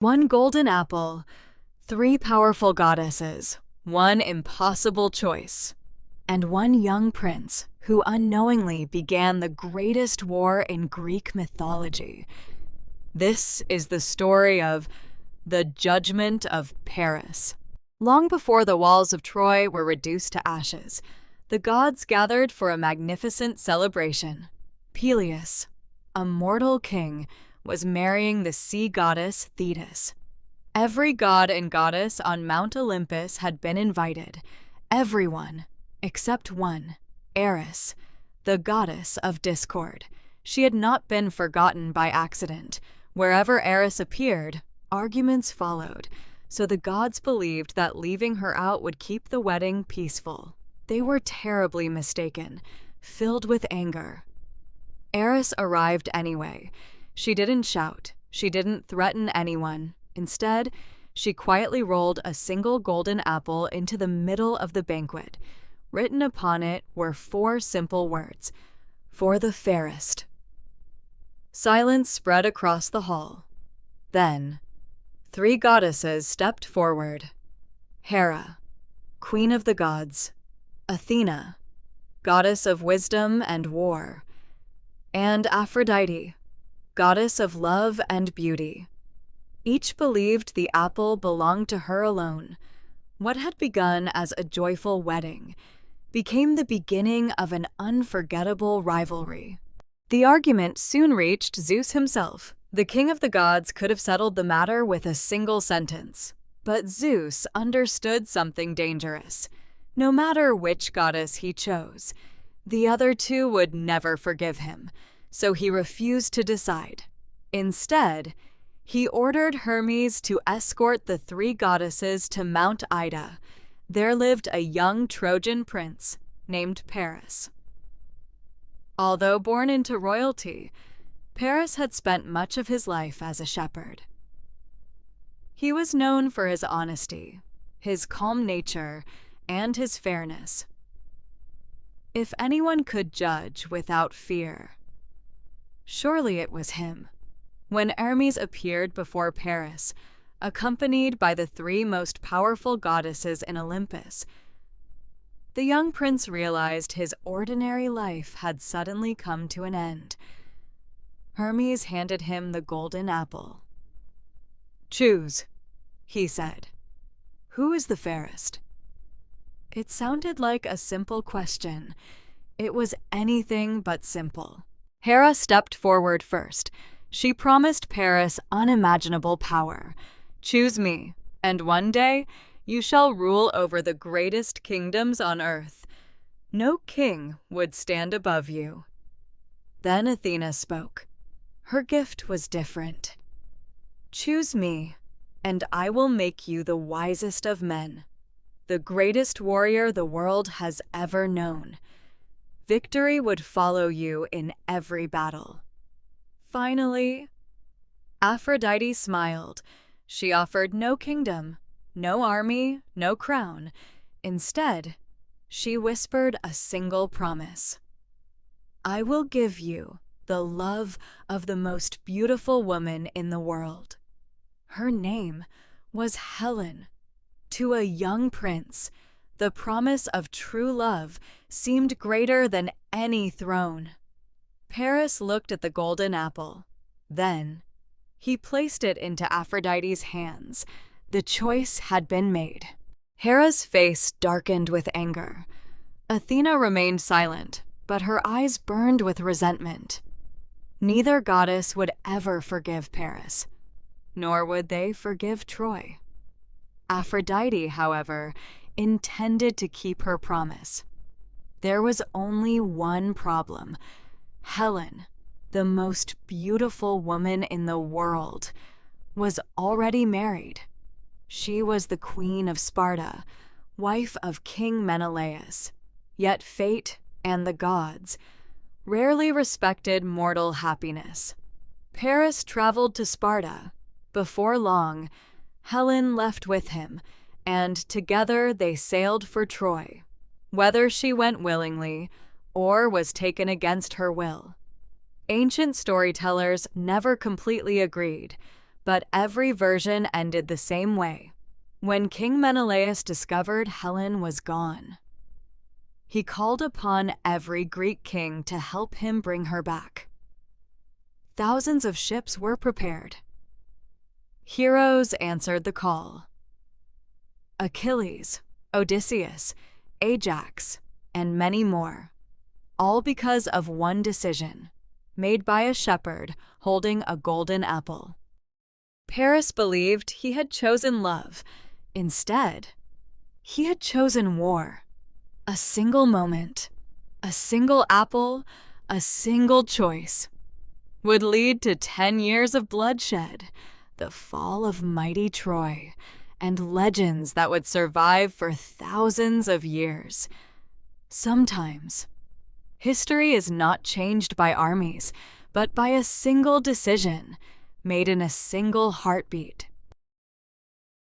One golden apple, three powerful goddesses, one impossible choice, and one young prince who unknowingly began the greatest war in Greek mythology. This is the story of the Judgment of Paris. Long before the walls of Troy were reduced to ashes, the gods gathered for a magnificent celebration. Peleus, a mortal king, was marrying the sea goddess Thetis. Every god and goddess on Mount Olympus had been invited, everyone except one, Eris, the goddess of discord. She had not been forgotten by accident. Wherever Eris appeared, arguments followed, so the gods believed that leaving her out would keep the wedding peaceful. They were terribly mistaken, filled with anger. Eris arrived anyway. She didn't shout. She didn't threaten anyone. Instead, she quietly rolled a single golden apple into the middle of the banquet. Written upon it were 4 simple words: "For the fairest." Silence spread across the hall. Then, 3 goddesses stepped forward. Hera, queen of the gods; Athena, goddess of wisdom and war; and Aphrodite, goddess of love and beauty. Each believed the apple belonged to her alone. What had begun as a joyful wedding became the beginning of an unforgettable rivalry. The argument soon reached Zeus himself. The king of the gods could have settled the matter with a single sentence. But Zeus understood something dangerous. No matter which goddess he chose, the other 2 would never forgive him, so he refused to decide. Instead, he ordered Hermes to escort the 3 goddesses to Mount Ida. There lived a young Trojan prince named Paris. Although born into royalty, Paris had spent much of his life as a shepherd. He was known for his honesty, his calm nature, and his fairness. If anyone could judge without fear, surely it was him. When Hermes appeared before Paris, accompanied by the 3 most powerful goddesses in Olympus, the young prince realized his ordinary life had suddenly come to an end. Hermes handed him the golden apple. "Choose," he said. "Who is the fairest?" It sounded like a simple question. It was anything but simple. Hera stepped forward first. She promised Paris unimaginable power. "Choose me, and one day you shall rule over the greatest kingdoms on earth. No king would stand above you." Then Athena spoke. Her gift was different. "Choose me, and I will make you the wisest of men, the greatest warrior the world has ever known. Victory would follow you in every battle." Finally, Aphrodite smiled. She offered no kingdom, no army, no crown. Instead, she whispered a single promise. "I will give you the love of the most beautiful woman in the world." Her name was Helen. To a young prince, the promise of true love seemed greater than any throne. Paris looked at the golden apple. Then, he placed it into Aphrodite's hands. The choice had been made. Hera's face darkened with anger. Athena remained silent, but her eyes burned with resentment. Neither goddess would ever forgive Paris, nor would they forgive Troy. Aphrodite, however, intended to keep her promise. There was only one problem. Helen, the most beautiful woman in the world, was already married. She was the queen of Sparta, wife of King Menelaus. Yet fate and the gods rarely respected mortal happiness. Paris traveled to Sparta. Before long, Helen left with him, and together they sailed for Troy. Whether she went willingly or was taken against her will, ancient storytellers never completely agreed, But every version ended the same way, when King Menelaus discovered Helen was gone. He called upon every Greek king to help him bring her back. Thousands of ships were prepared. Heroes answered the call. Achilles, Odysseus, Ajax, and many more, all because of one decision, made by a shepherd holding a golden apple. Paris believed he had chosen love. Instead, he had chosen war. A single moment, a single apple, a single choice would lead to 10 years of bloodshed, the fall of mighty Troy, and legends that would survive for thousands of years. Sometimes, history is not changed by armies, but by a single decision made in a single heartbeat.